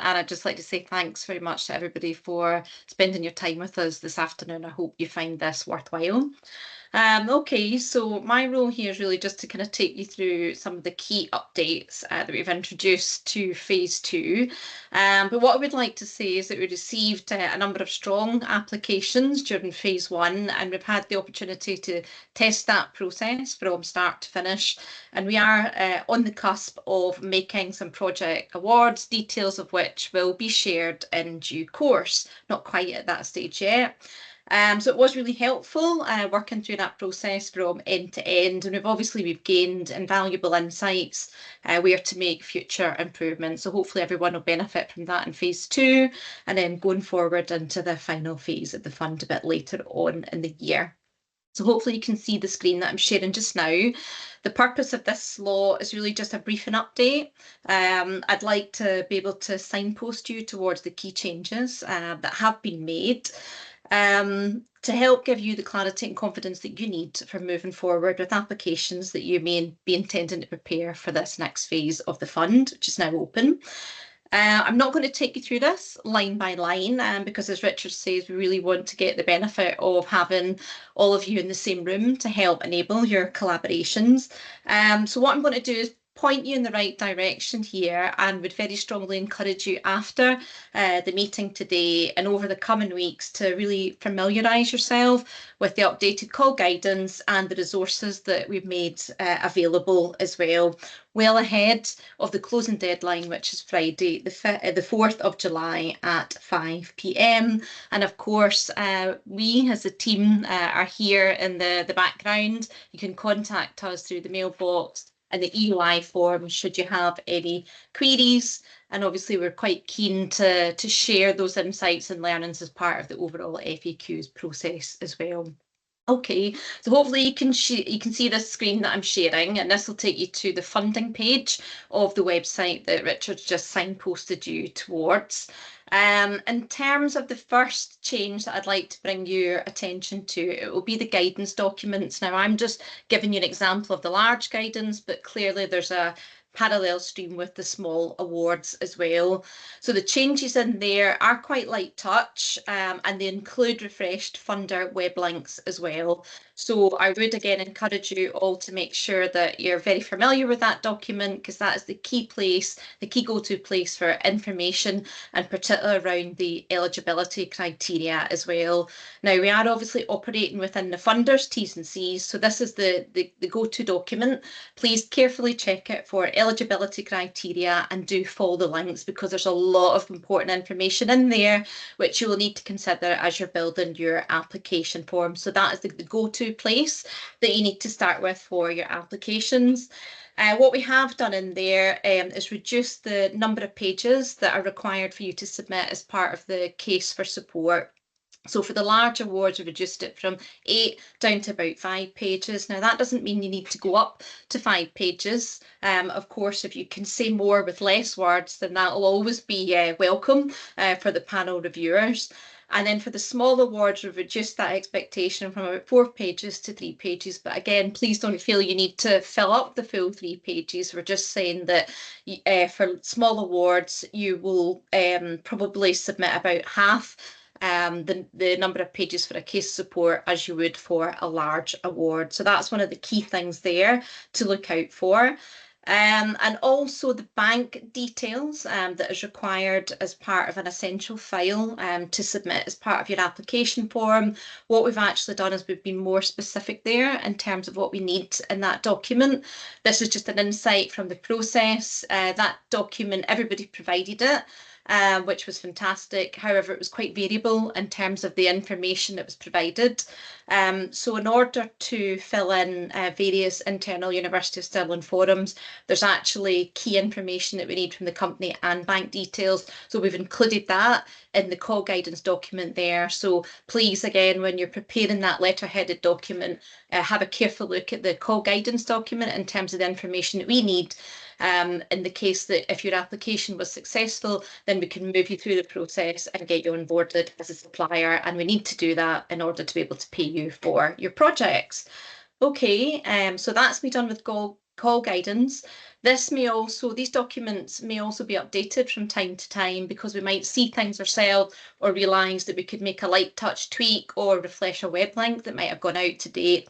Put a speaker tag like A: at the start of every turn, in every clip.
A: And I'd just like to say thanks very much to everybody for spending your time with us this afternoon. I hope you find this worthwhile. Okay, so my role here is really just to kind of take you through some of the key updates that we've introduced to phase two. But what I would like to say is that we received a number of strong applications during phase one, and we've had the opportunity to test that process from start to finish. And we are on the cusp of making some project awards, details of which will be shared in due course. Not quite at that stage yet. So it was really helpful working through that process from end to end, and we've gained invaluable insights where to make future improvements. So hopefully everyone will benefit from that in phase two, and then going forward into the final phase of the fund a bit later on in the year. So hopefully you can see the screen that I'm sharing just now. The purpose of this slot is really just a briefing update. I'd like to be able to signpost you towards the key changes that have been made to help give you the clarity and confidence that you need for moving forward with applications that you may be intending to prepare for this next phase of the fund, which is now open. I'm not going to take you through this line by line because, as Richard says, we really want to get the benefit of having all of you in the same room to help enable your collaborations. So what I'm going to do is point you in the right direction here, and would very strongly encourage you after the meeting today and over the coming weeks to really familiarise yourself with the updated call guidance and the resources that we've made available as well ahead of the closing deadline, which is Friday, the 4th of July at 5 p.m. And of course, we as a team are here in the background. You can contact us through the mailbox and the EUI form should you have any queries. And obviously we're quite keen to share those insights and learnings as part of the overall FAQs process as well. Okay, so hopefully you can see this screen that I'm sharing, and this will take you to the funding page of the website that Richard's just signposted you towards. In terms of the first change that I'd like to bring your attention to, it will be the guidance documents. Now, I'm just giving you an example of the large guidance, but clearly there's a parallel stream with the small awards as well. So the changes in there are quite light touch, and they include refreshed funder web links as well. So I would again encourage you all to make sure that you're very familiar with that document, because that is the key place, the key go-to place for information, and particularly around the eligibility criteria as well. Now, we are obviously operating within the funders' T's and C's, so this is the go-to document. Please carefully check it for eligibility criteria and do follow the links, because there's a lot of important information in there which you will need to consider as you're building your application form. So that is the go-to place that you need to start with for your applications. What we have done in there is reduce the number of pages that are required for you to submit as part of the case for support. So for the large awards, we reduced it from 8 down to about 5 pages. Now, that doesn't mean you need to go up to 5 pages. Of course, if you can say more with less words, then that will always be welcome for the panel reviewers. And then for the small awards, we've reduced that expectation from about 4 pages to 3 pages. But again, please don't feel you need to fill up the full 3 pages. We're just saying that for small awards, you will probably submit about half the number of pages for a case support as you would for a large award. So that's one of the key things there to look out for. And also the bank details that is required as part of an essential file to submit as part of your application form. What we've actually done is we've been more specific there in terms of what we need in that document. This is just an insight from the process. That document, everybody provided it. Which was fantastic. However, it was quite variable in terms of the information that was provided. So in order to fill in various internal University of Stirling forums, there's actually key information that we need from the company and bank details. So we've included that in the call guidance document there. So please, again, when you're preparing that letter-headed document, have a careful look at the call guidance document in terms of the information that we need. In the case that if your application was successful, then we can move you through the process and get you onboarded as a supplier. And we need to do that in order to be able to pay you for your projects. Okay, so that's me done with call guidance. These documents may also be updated from time to time because we might see things ourselves or realise that we could make a light touch tweak or refresh a web link that might have gone out to date.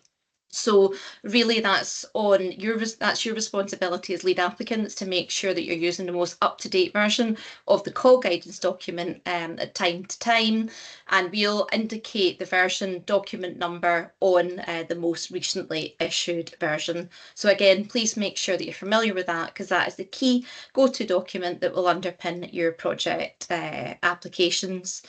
A: So really that's your responsibility as lead applicants to make sure that you're using the most up-to-date version of the call guidance document at time to time, and we'll indicate the version document number on the most recently issued version. So again, please make sure that you're familiar with that, because that is the key go-to document that will underpin your project applications.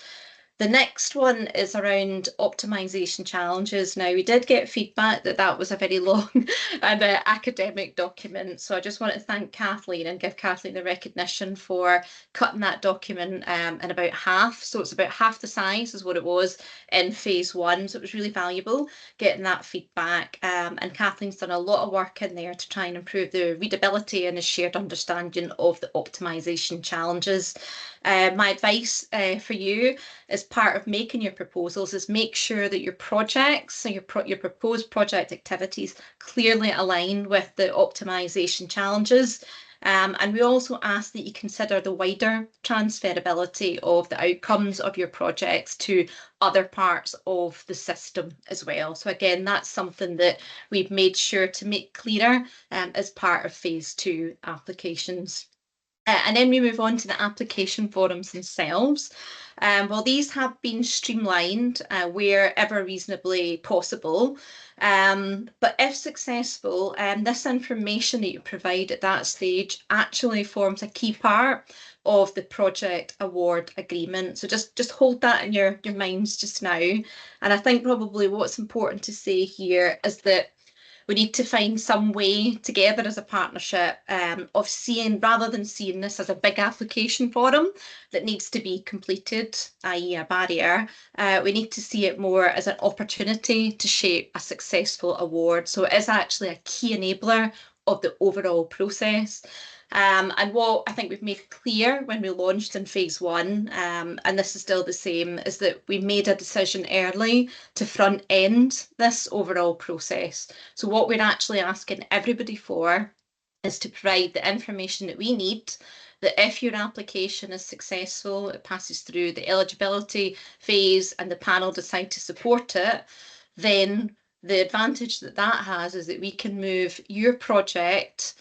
A: The next one is around optimization challenges. Now, we did get feedback that that was a very long and academic document. So I just want to thank Kathleen and give Kathleen the recognition for cutting that document in about half. So it's about half the size is what it was in phase one. So it was really valuable getting that feedback. And Kathleen's done a lot of work in there to try and improve the readability and the shared understanding of the optimization challenges. My advice for you as part of making your proposals is make sure that your projects and your proposed project activities clearly align with the optimization challenges. And we also ask that you consider the wider transferability of the outcomes of your projects to other parts of the system as well. So again, that's something that we've made sure to make clearer as part of phase two applications. And then we move on to the application forums themselves. Well, these have been streamlined wherever reasonably possible. But if successful, this information that you provide at that stage actually forms a key part of the project award agreement. So just hold that in your minds just now. And I think probably what's important to say here is that we need to find some way together as a partnership of rather than seeing this as a big application forum that needs to be completed, i.e. a barrier, we need to see it more as an opportunity to shape a successful award. So it is actually a key enabler of the overall process. And what I think we've made clear when we launched in phase one, and this is still the same, is that we made a decision early to front end this overall process. So what we're actually asking everybody for is to provide the information that we need, that if your application is successful, it passes through the eligibility phase and the panel decide to support it, then the advantage that that has is that we can move your project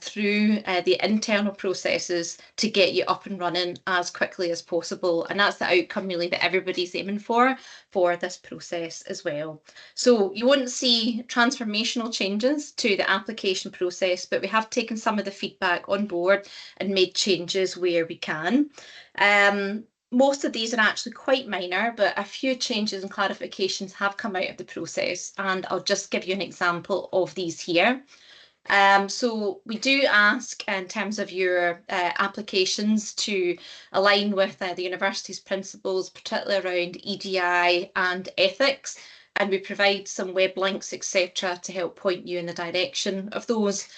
A: through the internal processes to get you up and running as quickly as possible. And that's the outcome really that everybody's aiming for this process as well. So you won't see transformational changes to the application process, but we have taken some of the feedback on board and made changes where we can. Most of these are actually quite minor, but a few changes and clarifications have come out of the process, and I'll just give you an example of these here. So we do ask in terms of your applications to align with the university's principles, particularly around EDI and ethics, and we provide some web links, etc., to help point you in the direction of those.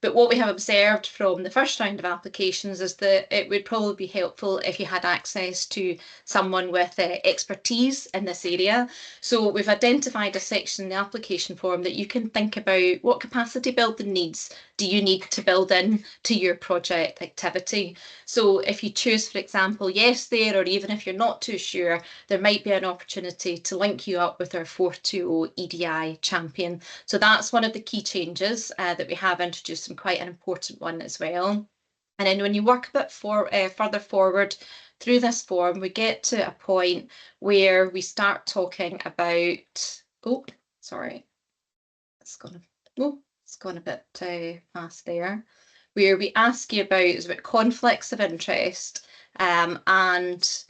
A: But what we have observed from the first round of applications is that it would probably be helpful if you had access to someone with expertise in this area. So we've identified a section in the application form that you can think about what capacity building needs do you need to build in to your project activity. So if you choose, for example, yes there, or even if you're not too sure, there might be an opportunity to link you up with our 420 EDI champion. So that's one of the key changes that we have introduced, and quite an important one as well. And then when you work a bit further forward through this form, we get to a point where we start talking about, it's gone a bit fast there, where we ask you about conflicts of interest and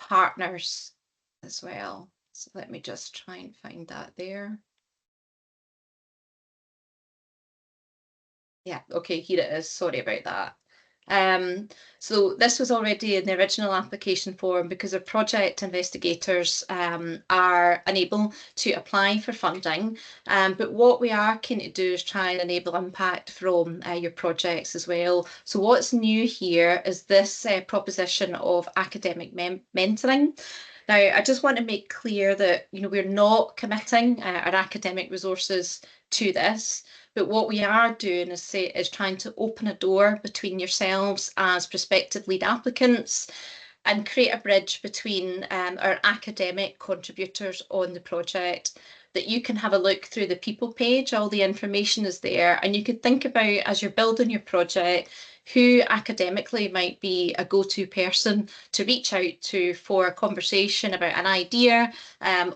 A: partners as well. So let me just try and find that there. Yeah, okay, here it is. Sorry about that. So this was already in the original application form because our project investigators are unable to apply for funding. But what we are keen to do is try and enable impact from your projects as well. So what's new here is this proposition of academic mentoring. Now, I just want to make clear that we're not committing our academic resources to this, But what we are doing is trying to open a door between yourselves as prospective lead applicants and create a bridge between our academic contributors on the project, that you can have a look through the people page. All the information is there, and you could think about, as you're building your project, who academically might be a go-to person to reach out to for a conversation about an idea,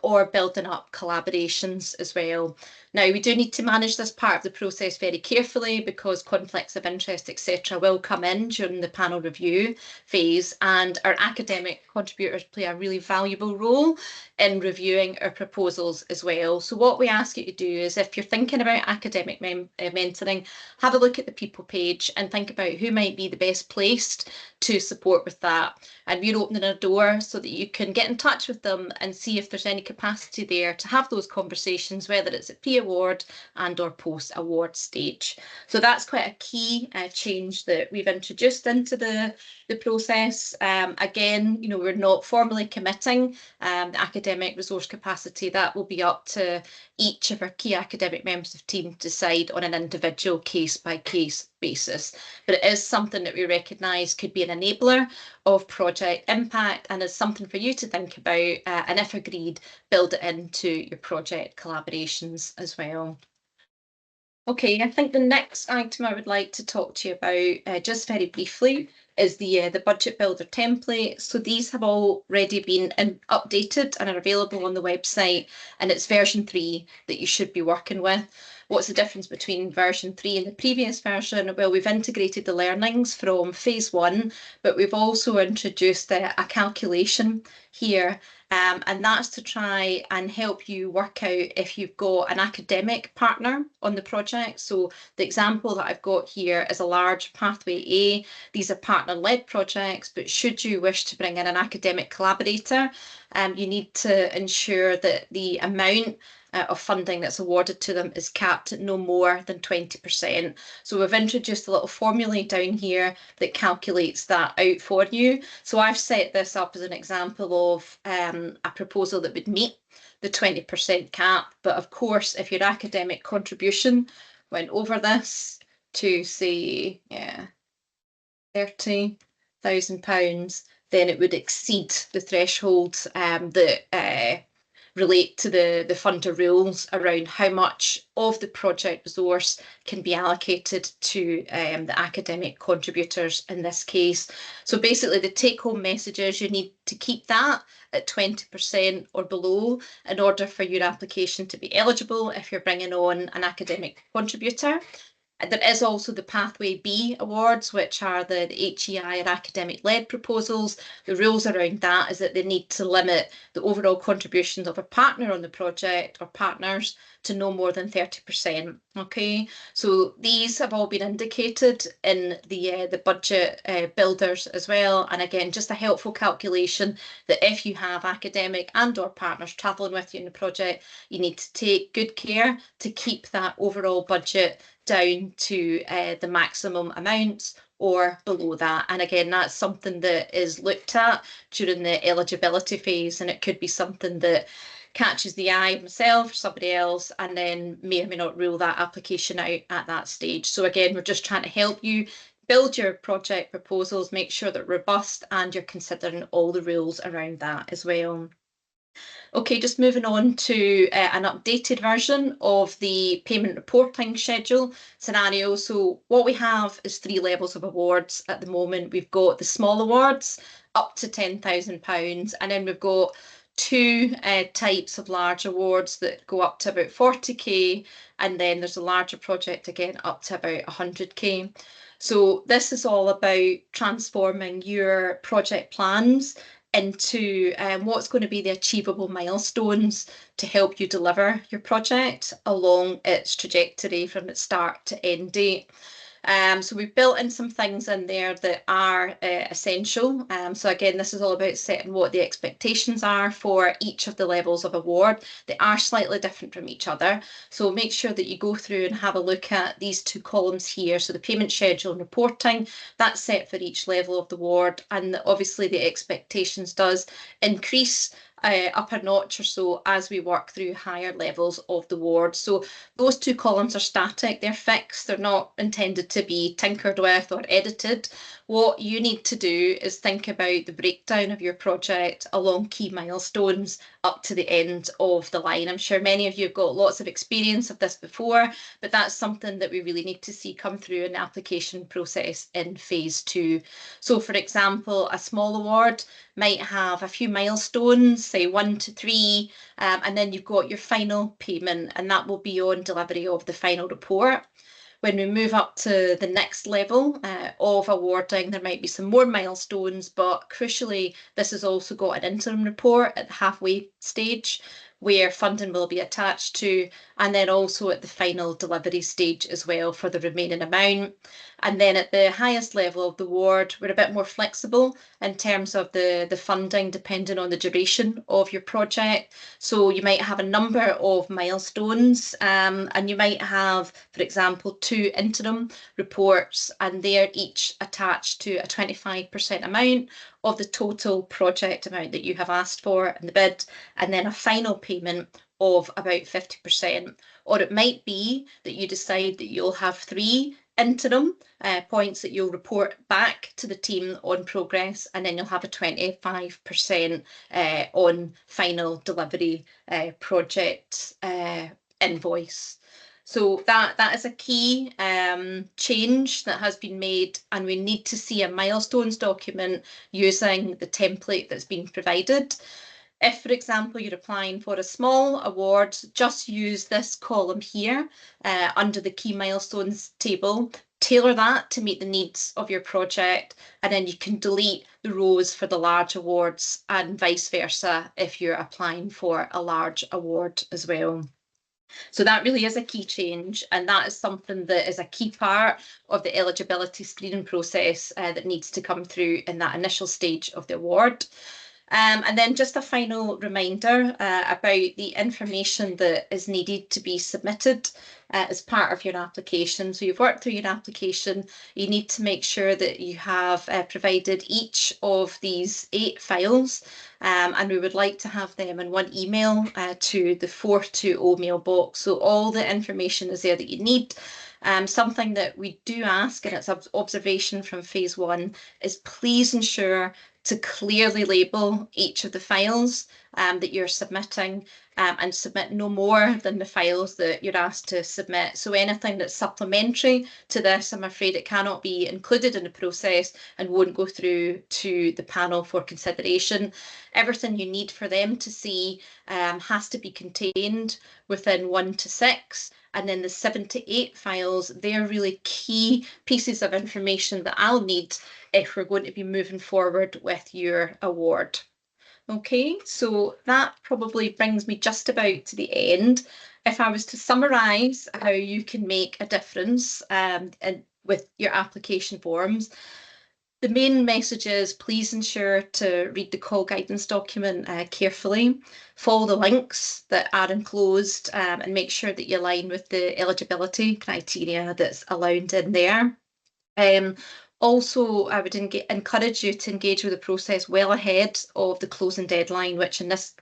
A: or building up collaborations as well. Now, we do need to manage this part of the process very carefully, because conflicts of interest, etc., will come in during the panel review phase, and our academic contributors play a really valuable role in reviewing our proposals as well. So what we ask you to do is, if you're thinking about academic mentoring, have a look at the people page and think about who might be the best placed to support with that. And we're opening a door so that you can get in touch with them and see if there's any capacity there to have those conversations, whether it's at pre-award and or post-award stage. So that's quite a key change that we've introduced into the process. Again, you know, we're not formally committing the academic resource capacity. That will be up to each of our key academic members of team to decide on an individual case-by-case basis. But it is something that we recognise could be an enabler of project impact, and is something for you to think about, and if agreed, build it into your project collaborations as well. Okay, I think the next item I would like to talk to you about, just very briefly, is the budget builder template. So these have already been updated and are available on the website, and it's version 3 that you should be working with. What's the difference between version 3 and the previous version? Well, we've integrated the learnings from phase 1, but we've also introduced a calculation here, and that's to try and help you work out if you've got an academic partner on the project. So the example that I've got here is a large pathway A. These are partner-led projects, but should you wish to bring in an academic collaborator, you need to ensure that the amount of funding that's awarded to them is capped at no more than 20%. So we've introduced a little formula down here that calculates that out for you. So I've set this up as an example of a proposal that would meet the 20% cap. But of course, if your academic contribution went over this to, say, £30,000, then it would exceed the threshold that relate to the funder rules around how much of the project resource can be allocated to the academic contributors in this case. So basically the take-home message is you need to keep that at 20% or below in order for your application to be eligible if you're bringing on an academic contributor. There is also the Pathway B awards, which are the HEI or academic-led proposals. The rules around that is that they need to limit the overall contributions of a partner on the project or partners to no more than 30%. Okay, so these have all been indicated in the budget builders as well. And again, just a helpful calculation that if you have academic and or partners travelling with you in the project, you need to take good care to keep that overall budget down to the maximum amounts or below that. And again, that's something that is looked at during the eligibility phase, and it could be something that catches the eye of myself or somebody else, and then may or may not rule that application out at that stage. So again, we're just trying to help you build your project proposals, make sure they're robust, and you're considering all the rules around that as well. Okay, just moving on to an updated version of the payment reporting schedule scenario. So what we have is 3 levels of awards at the moment. We've got the small awards up to £10,000, and then we've got 2 types of large awards that go up to about 40k, and then there's a larger project again up to about 100k. So this is all about transforming your project plans into what's going to be the achievable milestones to help you deliver your project along its trajectory from its start to end date. So we've built in some things in there that are essential. So again, this is all about setting what the expectations are for each of the levels of award. They are slightly different from each other. So make sure that you go through and have a look at these 2 columns here. So the payment schedule and reporting, that's set for each level of the award. And obviously the expectations does increase up a notch or so as we work through higher levels of the ward. So those two columns are static, they're fixed, they're not intended to be tinkered with or edited. What you need to do is think about the breakdown of your project along key milestones up to the end of the line. I'm sure many of you have got lots of experience of this before, but that's something that we really need to see come through in the application process in phase 2. So for example, a small award might have a few milestones, say 1 to 3, and then you've got your final payment, and that will be on delivery of the final report. When we move up to the next level of awarding, there might be some more milestones, but crucially, this has also got an interim report at the halfway stage where funding will be attached to, and then also at the final delivery stage as well for the remaining amount. And then at the highest level of the award, we're a bit more flexible in terms of the funding depending on the duration of your project. So you might have a number of milestones and you might have, for example, 2 interim reports, and they're each attached to a 25% amount of the total project amount that you have asked for in the bid, and then a final payment of about 50%. Or it might be that you decide that you'll have 3 interim points that you'll report back to the team on progress, and then you'll have a 25% on final delivery project invoice. So that is a key change that has been made, and we need to see a milestones document using the template that's been provided. If, for example, you're applying for a small award, just use this column here under the key milestones table, tailor that to meet the needs of your project, and then you can delete the rows for the large awards and vice versa if you're applying for a large award as well. So that really is a key change, and that is something that is a key part of the eligibility screening process that needs to come through in that initial stage of the award. And then just a final reminder about the information that is needed to be submitted as part of your application. So you've worked through your application, you need to make sure that you have provided each of these 8 files, and we would like to have them in one email to the 420 mailbox. So all the information is there that you need. Something that we do ask, and it's an observation from phase 1, is please ensure to clearly label each of the files that you're submitting, and submit no more than the files that you're asked to submit. So anything that's supplementary to this, I'm afraid it cannot be included in the process and won't go through to the panel for consideration. Everything you need for them to see has to be contained within 1 to 6. And then the 7 to 8 files, they're really key pieces of information that I'll need if we're going to be moving forward with your award. Okay, so that probably brings me just about to the end. If I was to summarise how you can make a difference with your application forms, the main message is please ensure to read the call guidance document carefully, follow the links that are enclosed, and make sure that you align with the eligibility criteria that's allowed in there. Also, I would encourage you to engage with the process well ahead of the closing deadline, which in this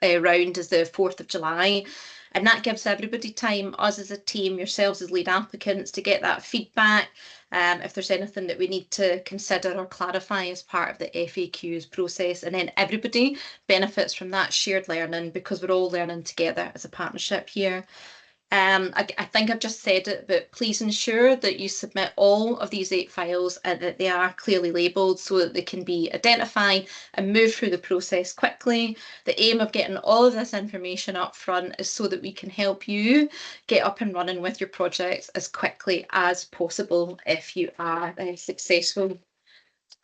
A: round is the 4th of July. And that gives everybody time, us as a team, yourselves as lead applicants, to get that feedback, if there's anything that we need to consider or clarify as part of the FAQs process. And then everybody benefits from that shared learning because we're all learning together as a partnership here. I think I've just said it, but please ensure that you submit all of these 8 files and that they are clearly labelled so that they can be identified and move through the process quickly. The aim of getting all of this information up front is so that we can help you get up and running with your projects as quickly as possible if you are successful.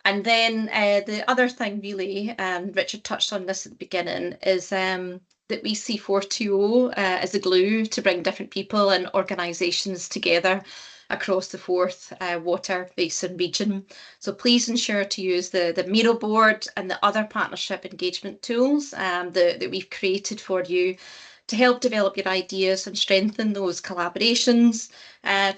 A: And then the other thing really, Richard touched on this at the beginning, is that we see 420 as a glue to bring different people and organisations together across the Forth Water Basin region. So please ensure to use the Miro board and the other partnership engagement tools that we've created for you To help develop your ideas and strengthen those collaborations,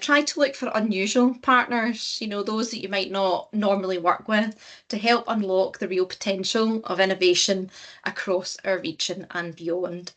A: try to look for unusual partners, those that you might not normally work with, to help unlock the real potential of innovation across our region and beyond.